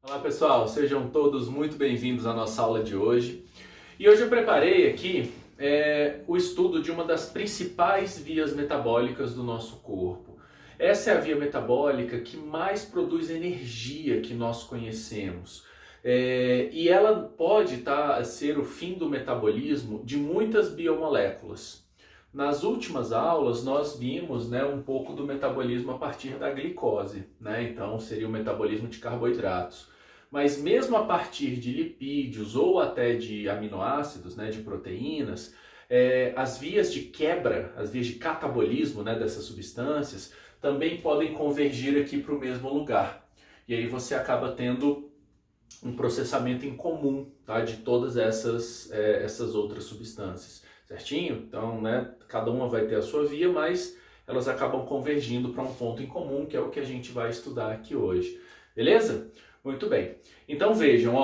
Olá pessoal, sejam todos muito bem-vindos à nossa aula de hoje. E hoje eu preparei aqui o estudo de uma das principais vias metabólicas do nosso corpo. Essa é a via metabólica que mais produz energia que nós conhecemos. E ela pode ser o fim do metabolismo de muitas biomoléculas. Nas últimas aulas nós vimos um pouco do metabolismo a partir da glicose, então seria o metabolismo de carboidratos. Mas mesmo a partir de lipídios ou até de aminoácidos, de proteínas, as vias de quebra, as vias de catabolismo dessas substâncias também podem convergir aqui para o mesmo lugar. E aí você acaba tendo um processamento em comum de todas essas outras substâncias. Certinho? Então, cada uma vai ter a sua via, mas elas acabam convergindo para um ponto em comum, que é o que a gente vai estudar aqui hoje. Beleza? Muito bem. Então vejam,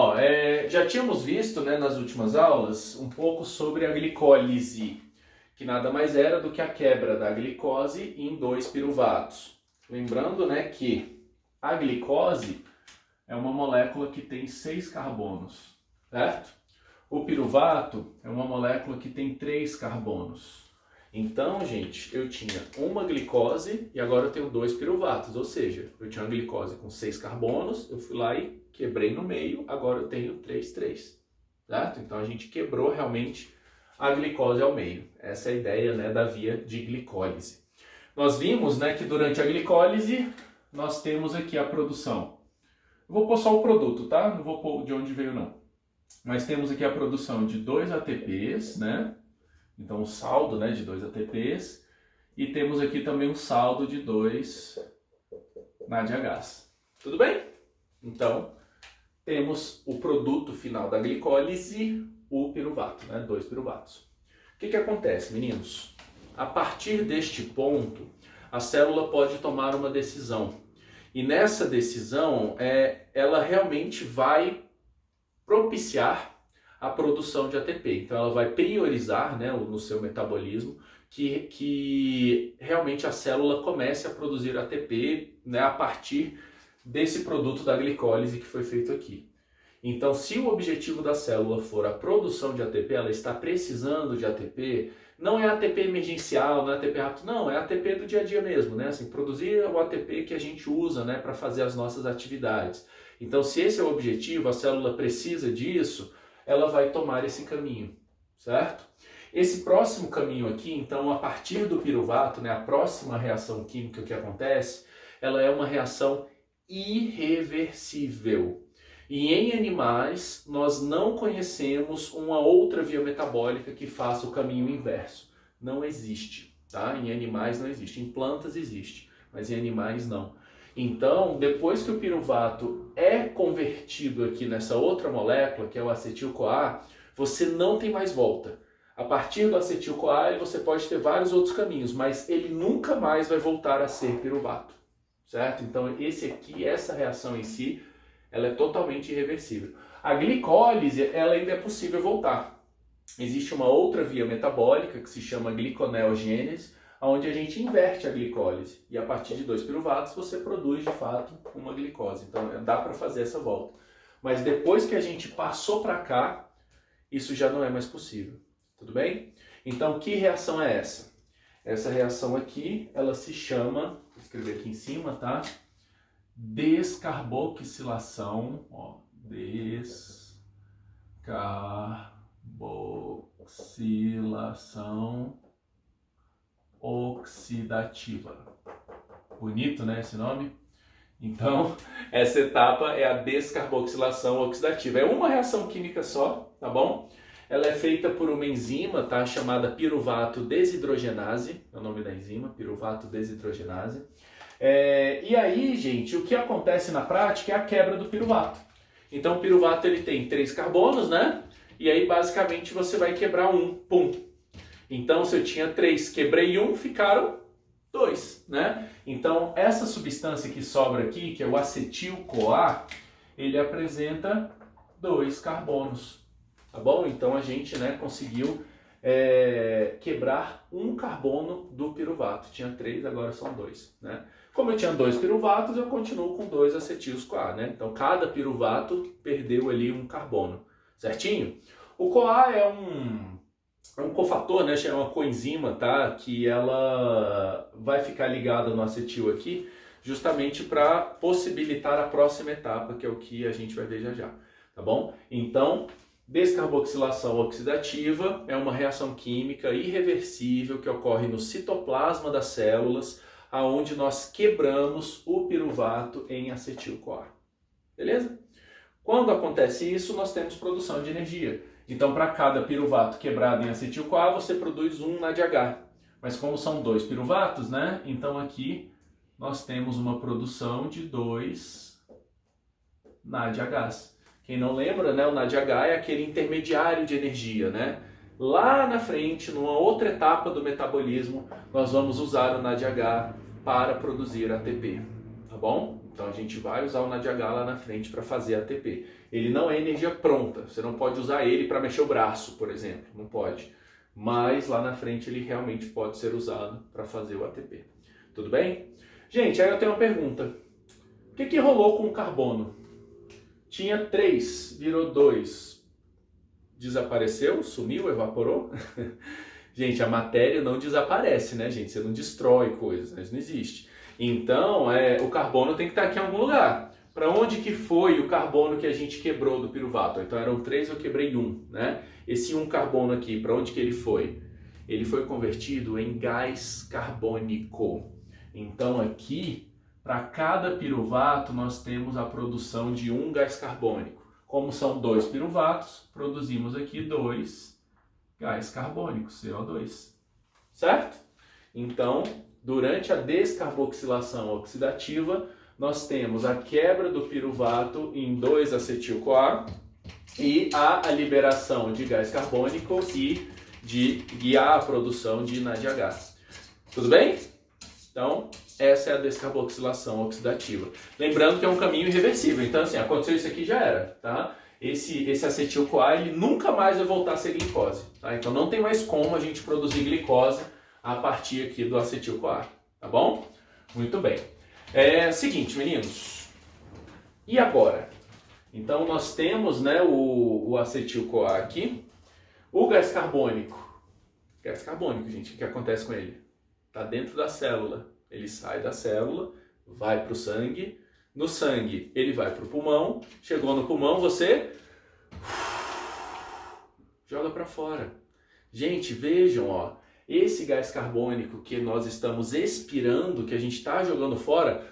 já tínhamos visto nas últimas aulas um pouco sobre a glicólise, que nada mais era do que a quebra da glicose em 2-piruvatos. Lembrando que a glicose é uma molécula que tem 6 carbonos, certo? O piruvato é uma molécula que tem 3 carbonos. Então, gente, eu tinha uma glicose e agora eu tenho 2 piruvatos, ou seja, eu tinha uma glicose com 6 carbonos, eu fui lá e quebrei no meio, agora eu tenho 3, certo? Então a gente quebrou realmente a glicose ao meio. Essa é a ideia da via de glicólise. Nós vimos que durante a glicólise nós temos aqui a produção. Eu vou pôr só o produto, tá? Não vou pôr de onde veio não. Mas temos aqui a produção de 2 ATPs, Então o saldo de 2 ATPs. E temos aqui também um saldo de 2 NADHs. Tudo bem? Então, temos o produto final da glicólise, o piruvato, 2 piruvatos. O que acontece, meninos? A partir deste ponto, a célula pode tomar uma decisão. E nessa decisão, ela realmente vai propiciar a produção de ATP. Então ela vai priorizar no seu metabolismo que realmente a célula comece a produzir ATP a partir desse produto da glicólise que foi feito aqui. Então, se o objetivo da célula for a produção de ATP, ela está precisando de ATP, não é ATP emergencial, não é ATP rápido, não, é ATP do dia a dia mesmo, produzir o ATP que a gente usa para fazer as nossas atividades. Então, se esse é o objetivo, a célula precisa disso, ela vai tomar esse caminho, certo? Esse próximo caminho aqui, então, a partir do piruvato, a próxima reação química que acontece, ela é uma reação irreversível. E em animais, nós não conhecemos uma outra via metabólica que faça o caminho inverso. Não existe, tá? Em animais não existe, em plantas existe, mas em animais não. Então, depois que o piruvato é convertido aqui nessa outra molécula, que é o acetil-CoA, você não tem mais volta. A partir do acetil-CoA, você pode ter vários outros caminhos, mas ele nunca mais vai voltar a ser piruvato, certo? Então, essa reação em si, ela é totalmente irreversível. A glicólise, ela ainda é possível voltar. Existe uma outra via metabólica que se chama gliconeogênese, onde a gente inverte a glicólise. E a partir de 2 piruvatos você produz, de fato, uma glicose. Então dá para fazer essa volta. Mas depois que a gente passou para cá, isso já não é mais possível. Tudo bem? Então, que reação é essa? Essa reação aqui, ela se chama, vou escrever aqui em cima, tá? Descarboxilação, descarboxilação oxidativa. Bonito, esse nome? Então, essa etapa é a descarboxilação oxidativa. É uma reação química só, tá bom? Ela é feita por uma enzima, chamada piruvato desidrogenase, é o nome da enzima, piruvato desidrogenase. E aí, gente, o que acontece na prática é a quebra do piruvato. Então, o piruvato ele tem 3 carbonos, E aí, basicamente, você vai quebrar um, pum. Então, se eu tinha 3, quebrei um, ficaram 2, Então, essa substância que sobra aqui, que é o acetil-CoA, ele apresenta 2 carbonos, tá bom? Então, a gente conseguiu quebrar um carbono do piruvato. Tinha 3, agora são 2, Como eu tinha 2 piruvatos, eu continuo com 2 acetil-CoA, né? Então cada piruvato perdeu ali um carbono, certinho? O CoA é um cofator, né? É uma coenzima, tá? Que ela vai ficar ligada no acetil aqui, justamente para possibilitar a próxima etapa, que é o que a gente vai ver já já, tá bom? Então, descarboxilação oxidativa é uma reação química irreversível que ocorre no citoplasma das células, aonde nós quebramos o piruvato em acetil-CoA. Beleza? Quando acontece isso, nós temos produção de energia. Então, para cada piruvato quebrado em acetil-CoA, você produz um NADH. Mas como são 2 piruvatos, né? Então aqui nós temos uma produção de 2 NADHs. Quem não lembra, né? O NADH é aquele intermediário de energia, né? Lá na frente, numa outra etapa do metabolismo, nós vamos usar o NADH para produzir ATP, tá bom? Então a gente vai usar o NADH lá na frente para fazer ATP. Ele não é energia pronta, você não pode usar ele para mexer o braço, por exemplo, não pode. Mas lá na frente ele realmente pode ser usado para fazer o ATP. Tudo bem? Gente, aí eu tenho uma pergunta. O que rolou com o carbono? Tinha 3, virou 2. Desapareceu? Sumiu? Evaporou? Gente, a matéria não desaparece, né, gente? Você não destrói coisas, né? Isso não existe. Então, o carbono tem que estar aqui em algum lugar. Para onde que foi o carbono que a gente quebrou do piruvato? Então eram 3, eu quebrei 1, né? Esse 1 carbono aqui, para onde que ele foi? Ele foi convertido em gás carbônico. Então aqui, para cada piruvato, nós temos a produção de 1 gás carbônico. Como são 2 piruvatos, produzimos aqui 2 gás carbônicos, CO2. Certo? Então, durante a descarboxilação oxidativa, nós temos a quebra do piruvato em 2 acetil-CoA e a liberação de gás carbônico e de guiar a produção de NADH. Tudo bem? Então, essa é a descarboxilação oxidativa. Lembrando que é um caminho irreversível. Então, assim, aconteceu isso aqui, já era, tá? Esse acetil-CoA, ele nunca mais vai voltar a ser glicose, tá? Então, não tem mais como a gente produzir glicose a partir aqui do acetil-CoA, tá bom? Muito bem. Seguinte, meninos. E agora? Então, nós temos, né, o acetil-CoA aqui. O gás carbônico. Gás carbônico, gente, o que acontece com ele? Está dentro da célula. Ele sai da célula, vai para o sangue. No sangue, ele vai para o pulmão. Chegou no pulmão, você joga para fora. Gente, vejam, ó. Esse gás carbônico que nós estamos expirando, que a gente está jogando fora,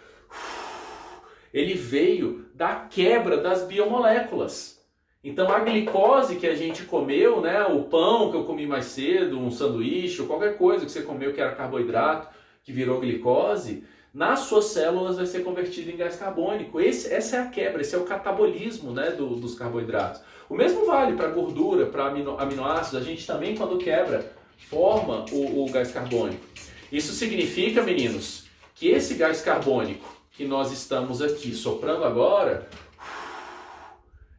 ele veio da quebra das biomoléculas. Então a glicose que a gente comeu, né, o pão que eu comi mais cedo, um sanduíche, ou qualquer coisa que você comeu que era carboidrato, que virou glicose, nas suas células vai ser convertido em gás carbônico. Essa é a quebra, esse é o catabolismo, né, dos carboidratos. O mesmo vale para gordura, para aminoácidos. A gente também, quando quebra, forma o gás carbônico. Isso significa, meninos, que esse gás carbônico que nós estamos aqui soprando agora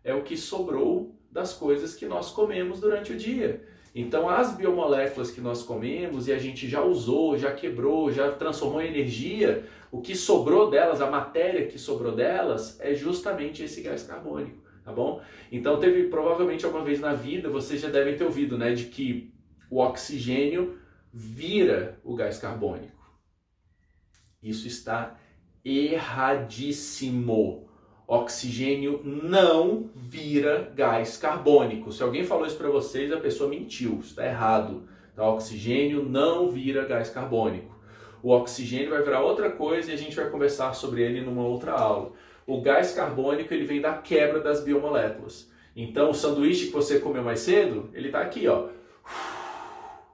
é o que sobrou das coisas que nós comemos durante o dia. Então as biomoléculas que nós comemos e a gente já usou, já quebrou, já transformou em energia, o que sobrou delas, a matéria que sobrou delas, é justamente esse gás carbônico, tá bom? Então provavelmente alguma vez na vida, vocês já devem ter ouvido, né, de que o oxigênio vira o gás carbônico. Isso está erradíssimo. Oxigênio não vira gás carbônico. Se alguém falou isso para vocês, a pessoa mentiu. Está errado. Então, oxigênio não vira gás carbônico. O oxigênio vai virar outra coisa e a gente vai conversar sobre ele numa outra aula. O gás carbônico, ele vem da quebra das biomoléculas. Então, o sanduíche que você comeu mais cedo, ele está aqui, ó.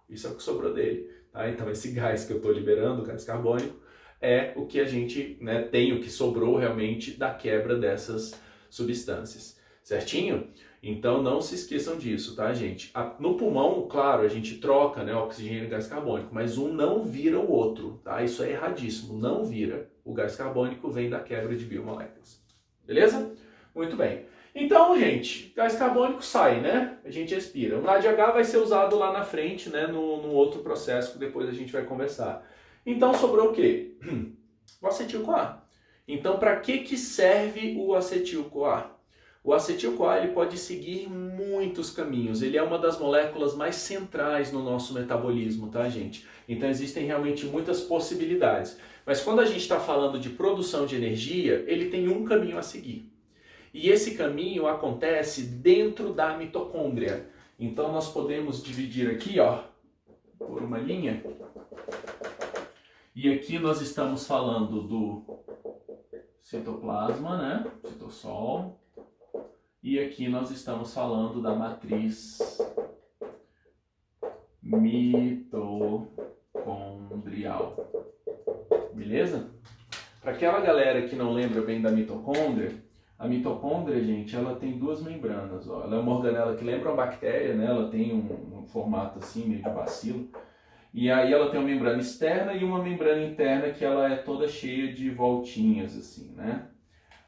Isso é o que sobrou dele. Tá? Então, esse gás que eu estou liberando, o gás carbônico, é o que a gente, né, tem, o que sobrou realmente da quebra dessas substâncias, certinho? Então não se esqueçam disso, tá, gente? No pulmão, claro, a gente troca, né, oxigênio e gás carbônico, mas um não vira o outro, tá? Isso é erradíssimo, não vira. O gás carbônico vem da quebra de biomoléculas, beleza? Muito bem. Então, gente, gás carbônico sai, né? A gente expira. O NADH vai ser usado lá na frente, né, num outro processo que depois a gente vai conversar. Então sobrou o quê? O acetil-CoA. Então, para que serve o acetil-CoA? O acetil-CoA ele pode seguir muitos caminhos. Ele é uma das moléculas mais centrais no nosso metabolismo, tá, gente? Então, existem realmente muitas possibilidades. Mas quando a gente está falando de produção de energia, ele tem um caminho a seguir. E esse caminho acontece dentro da mitocôndria. Então, nós podemos dividir aqui, ó, por uma linha. E aqui nós estamos falando do citoplasma, né? Citossol. E aqui nós estamos falando da matriz mitocondrial. Beleza? Para aquela galera que não lembra bem da mitocôndria, a mitocôndria, gente, ela tem duas membranas. Ó. Ela é uma organela que lembra uma bactéria, né? Ela tem um formato assim, meio de bacilo. E aí ela tem uma membrana externa e uma membrana interna que ela é toda cheia de voltinhas, assim, né?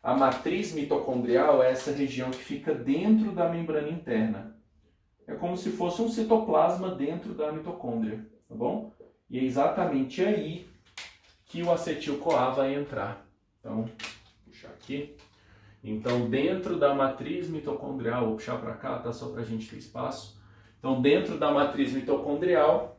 A matriz mitocondrial é essa região que fica dentro da membrana interna. É como se fosse um citoplasma dentro da mitocôndria, tá bom? E é exatamente aí que o acetil-CoA vai entrar. Então, vou puxar aqui. Então, dentro da matriz mitocondrial, vou puxar para cá, tá? Só para a gente ter espaço. Então, dentro da matriz mitocondrial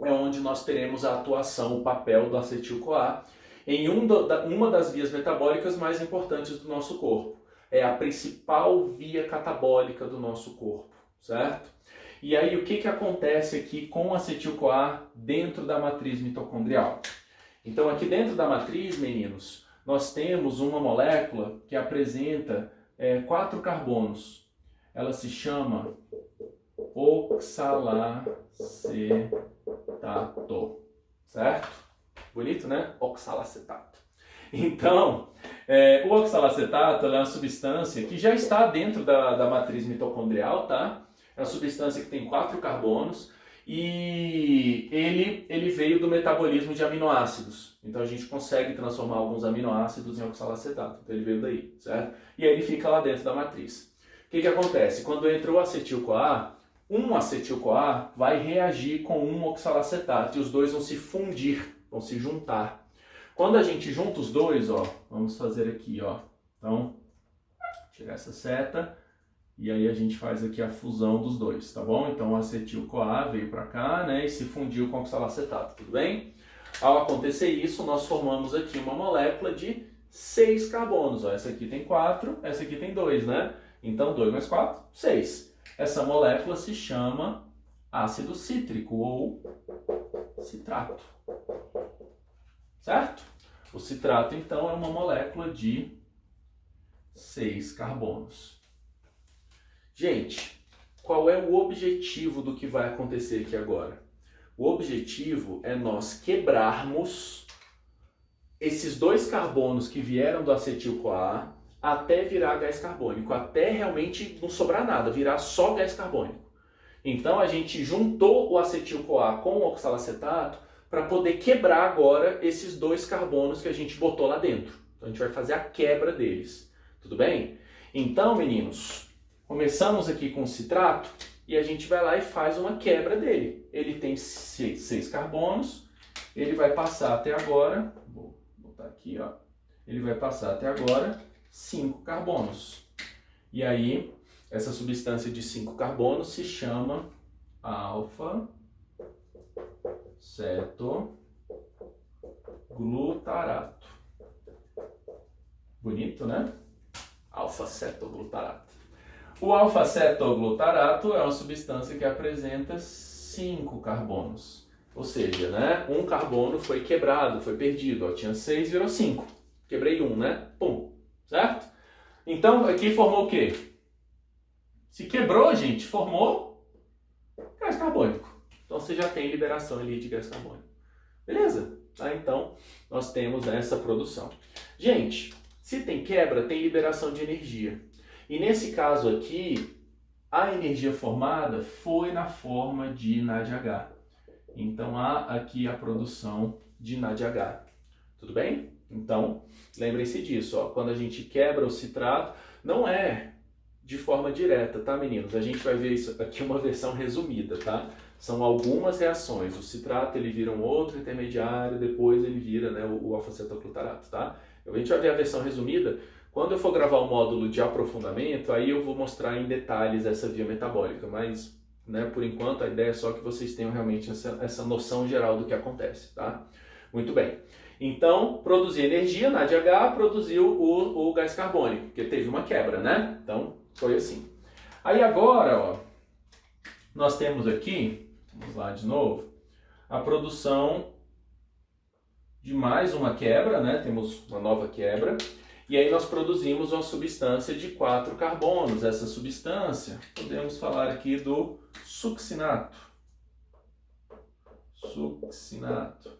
é onde nós teremos a atuação, o papel do acetil-CoA em uma das vias metabólicas mais importantes do nosso corpo. É a principal via catabólica do nosso corpo, certo? E aí, o que acontece aqui com o acetil-CoA dentro da matriz mitocondrial? Então, aqui dentro da matriz, meninos, nós temos uma molécula que apresenta 4 carbonos. Ela se chama oxalacetato, certo? Bonito, né? Oxalacetato. Então, o oxalacetato é uma substância que já está dentro da matriz mitocondrial, tá? É uma substância que tem 4 carbonos e ele veio do metabolismo de aminoácidos. Então a gente consegue transformar alguns aminoácidos em oxalacetato. Então ele veio daí, certo? E aí ele fica lá dentro da matriz. O que acontece? Quando entra o acetil-CoA, um acetil-CoA vai reagir com um oxalacetato e os dois vão se fundir, vão se juntar. Quando a gente junta os dois, ó, vamos fazer aqui, ó. Então, tirar essa seta e aí a gente faz aqui a fusão dos dois, tá bom? Então o acetil-CoA veio para cá, né, e se fundiu com o oxalacetato, tudo bem? Ao acontecer isso, nós formamos aqui uma molécula de 6 carbonos, ó. Essa aqui tem 4, essa aqui tem 2, né? Então 2 mais 4, 6. Essa molécula se chama ácido cítrico ou citrato, certo? O citrato, então, é uma molécula de 6 carbonos. Gente, qual é o objetivo do que vai acontecer aqui agora? O objetivo é nós quebrarmos esses 2 carbonos que vieram do acetil-CoA até virar gás carbônico, até realmente não sobrar nada, virar só gás carbônico. Então a gente juntou o acetil-CoA com o oxalacetato para poder quebrar agora esses 2 carbonos que a gente botou lá dentro. Então a gente vai fazer a quebra deles, tudo bem? Então, meninos, começamos aqui com o citrato e a gente vai lá e faz uma quebra dele. Ele tem 6 carbonos, ele vai passar até agora, vou botar aqui, ó, ele vai passar até agora 5 carbonos. E aí, essa substância de 5 carbonos se chama alfa-cetoglutarato. Bonito, né? Alfa-cetoglutarato. O alfa-cetoglutarato é uma substância que apresenta 5 carbonos. Ou seja, né, um carbono foi quebrado, foi perdido. Ó, tinha 6, virou 5. Quebrei um, né? Pum. Certo? Então, aqui formou o quê? Se quebrou, gente, formou gás carbônico. Então, você já tem liberação ali de gás carbônico. Beleza? Tá? Então, nós temos essa produção. Gente, se tem quebra, tem liberação de energia. E nesse caso aqui, a energia formada foi na forma de NADH. Então, há aqui a produção de NADH. Tudo bem? Então, lembrem-se disso. Ó, quando a gente quebra o citrato, não é de forma direta, tá, meninos? A gente vai ver isso aqui uma versão resumida, tá? São algumas reações. O citrato ele vira um outro intermediário, depois ele vira, né, o alfa-cetoglutarato, tá? A gente vai ver a versão resumida. Quando eu for gravar o módulo de aprofundamento, aí eu vou mostrar em detalhes essa via metabólica, mas, né, por enquanto a ideia é só que vocês tenham realmente essa noção geral do que acontece, tá? Muito bem. Então, produzir energia, NADH produziu o gás carbônico, porque teve uma quebra, né? Então, foi assim. Aí agora, ó, nós temos aqui, vamos lá de novo, a produção de mais uma quebra, né? Temos uma nova quebra. E aí nós produzimos uma substância de 4 carbonos. Essa substância, podemos falar aqui do succinato. Succinato.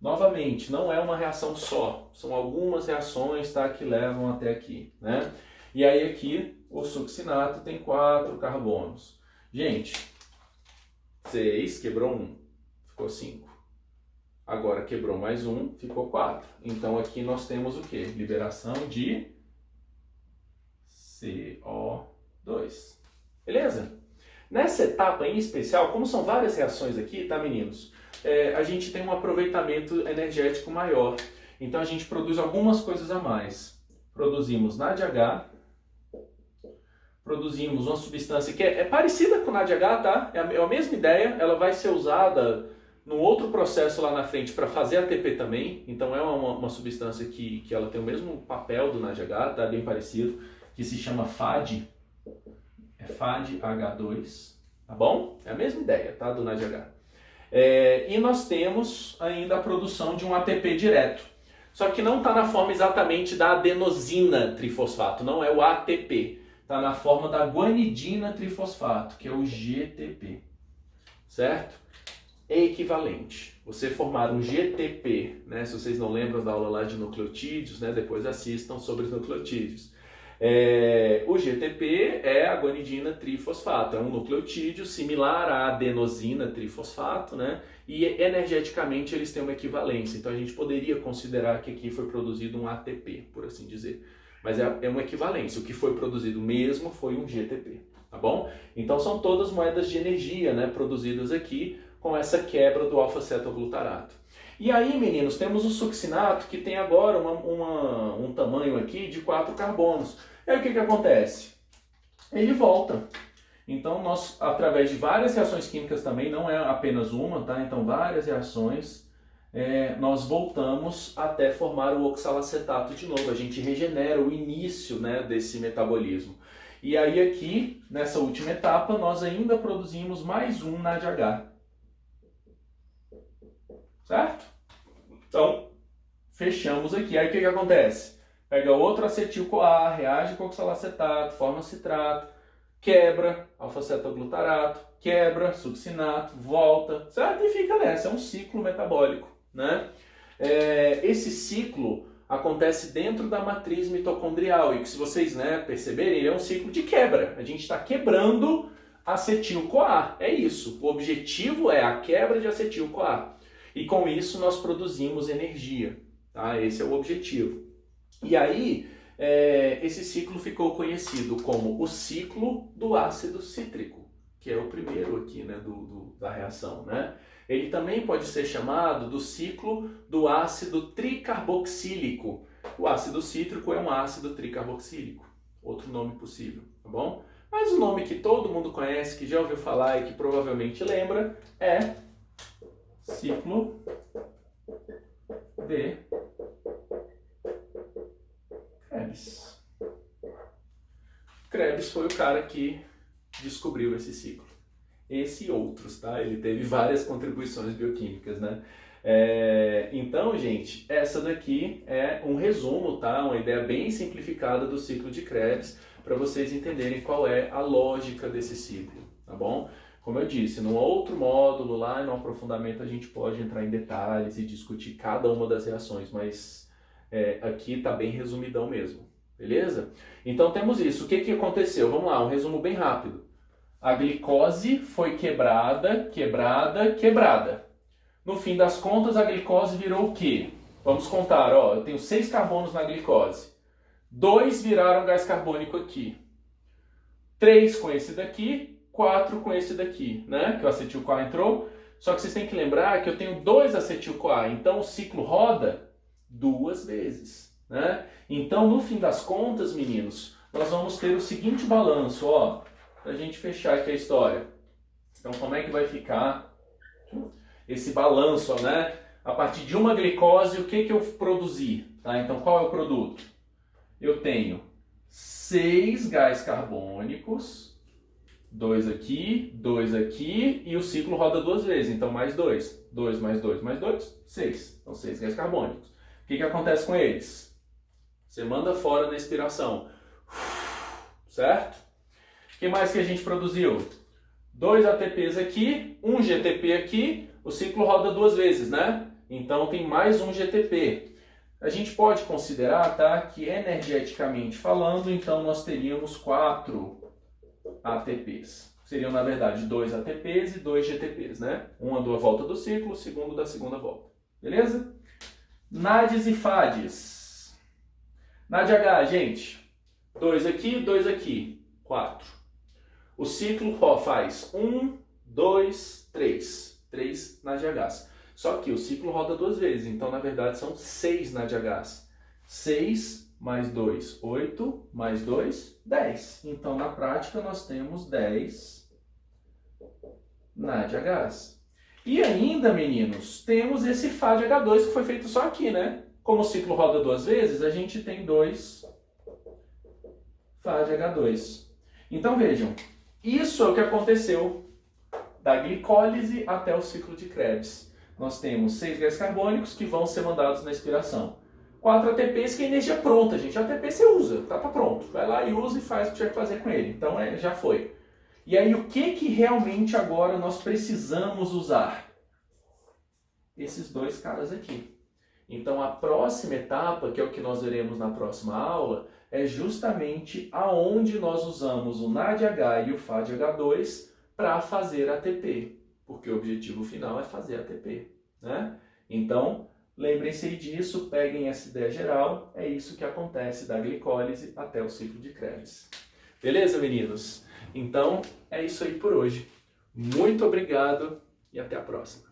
Novamente, não é uma reação só. São algumas reações, tá, que levam até aqui, né? E aí aqui o succinato tem 4 carbonos. Gente, 6, quebrou 1, ficou 5. Agora quebrou mais 1, ficou 4. Então aqui nós temos o quê? Liberação de CO2. Beleza? Nessa etapa em especial, como são várias reações aqui, tá, meninos? A gente tem um aproveitamento energético maior. Então a gente produz algumas coisas a mais. Produzimos NADH, produzimos uma substância que é parecida com o NADH, tá? É a mesma ideia, ela vai ser usada num outro processo lá na frente para fazer ATP também. Então é uma substância que ela tem o mesmo papel do NADH, tá? Bem parecido, que se chama FAD. É FADH2, tá bom? É a mesma ideia, tá? Do NADH. E nós temos ainda a produção de um ATP direto. Só que não está na forma exatamente da adenosina trifosfato, não é o ATP. Está na forma da guanidina trifosfato, que é o GTP. Certo? É equivalente. Você formar um GTP, né? Se vocês não lembram da aula lá de nucleotídeos, né? Depois assistam sobre os nucleotídeos. O GTP é a guanidina trifosfato, é um nucleotídeo similar à adenosina trifosfato, né? E energeticamente eles têm uma equivalência, então a gente poderia considerar que aqui foi produzido um ATP, por assim dizer. Mas é uma equivalência, o que foi produzido mesmo foi um GTP, tá bom? Então são todas moedas de energia, né, produzidas aqui com essa quebra do alfa-cetoglutarato. E aí, meninos, temos o succinato que tem agora um tamanho aqui de 4 carbonos. E aí o que acontece? Ele volta. Então nós, através de várias reações químicas também, não é apenas uma, tá? Então várias reações, nós voltamos até formar o oxalacetato de novo. A gente regenera o início, né, desse metabolismo. E aí aqui, nessa última etapa, nós ainda produzimos mais um NADH. Certo? Então, fechamos aqui. Aí o que acontece? Pega outro acetil-CoA, reage com oxalacetato, forma citrato, quebra alfa-cetoglutarato, quebra succinato, volta, certo? E fica nessa. É um ciclo metabólico, né? Esse ciclo acontece dentro da matriz mitocondrial e que, se vocês, né, perceberem, ele é um ciclo de quebra. A gente está quebrando acetil-CoA. É isso. O objetivo é a quebra de acetil-CoA. E com isso nós produzimos energia, tá? Esse é o objetivo. E aí, esse ciclo ficou conhecido como o ciclo do ácido cítrico, que é o primeiro aqui, né, da reação, né? Ele também pode ser chamado do ciclo do ácido tricarboxílico. O ácido cítrico é um ácido tricarboxílico, outro nome possível, tá bom? Mas o nome que todo mundo conhece, que já ouviu falar e que provavelmente lembra, é ciclo de Krebs. Krebs foi o cara que descobriu esse ciclo. Esse e outros, tá? Ele teve várias contribuições bioquímicas, né? Então, gente, essa daqui é um resumo, tá? Uma ideia bem simplificada do ciclo de Krebs, para vocês entenderem qual é a lógica desse ciclo, tá bom? Como eu disse, num outro módulo lá, no aprofundamento, a gente pode entrar em detalhes e discutir cada uma das reações, mas aqui está bem resumidão mesmo, beleza? Então temos isso. O que aconteceu? Vamos lá, um resumo bem rápido. A glicose foi quebrada, quebrada, quebrada. No fim das contas, a glicose virou o quê? Vamos contar, ó, eu tenho 6 carbonos na glicose. 2 viraram gás carbônico aqui. 3 com esse daqui. 4 com esse daqui, né? Que o acetil-CoA entrou. Só que vocês têm que lembrar que eu tenho 2 acetil-CoA, então o ciclo roda 2 vezes, né? Então, no fim das contas, meninos, nós vamos ter o seguinte balanço, ó, pra gente fechar aqui a história. Então, como é que vai ficar esse balanço, né? A partir de uma glicose, o que eu produzi? Tá? Então, qual é o produto? Eu tenho 6 gás carbônicos, 2 aqui, e o ciclo roda 2 vezes, então mais 2. 2 mais 2 mais 2, 6. Então 6 gás carbônicos. O que acontece com eles? Você manda fora na expiração. Certo? O que mais que a gente produziu? 2 ATPs aqui, 1 GTP aqui, o ciclo roda 2 vezes, né? Então tem mais um GTP. A gente pode considerar, tá, que energeticamente falando, então nós teríamos 4 ATPs. Seriam, na verdade, 2 ATPs e 2 GTPs, né? Um andou a volta do ciclo, o segundo da segunda volta. Beleza? NADs e FADs. NADH, gente. 2 aqui, 4. O ciclo faz 1, 2, 3. 3 NADHs. Só que o ciclo roda 2 vezes, então, na verdade, são 6 NADHs. 6 mais 2, 8, mais 2, 10. Então, na prática, nós temos 10 NADHs. E ainda, meninos, temos esse FADH2 que foi feito só aqui, né? Como o ciclo roda 2 vezes, a gente tem 2 FADH2. Então, vejam, isso é o que aconteceu da glicólise até o ciclo de Krebs. Nós temos 6 gás carbônicos que vão ser mandados na expiração. 4 ATPs que é energia pronta, gente. A ATP você usa, tá pronto. Vai lá e usa e faz o que tiver que fazer com ele. Então já foi. E aí o que realmente agora nós precisamos usar? Esses 2 caras aqui. Então a próxima etapa, que é o que nós veremos na próxima aula, é justamente aonde nós usamos o NADH e o FADH2 para fazer ATP. Porque o objetivo final é fazer ATP, né? Então, lembrem-se disso, peguem essa ideia geral, é isso que acontece da glicólise até o ciclo de Krebs. Beleza, meninos? Então, é isso aí por hoje. Muito obrigado e até a próxima.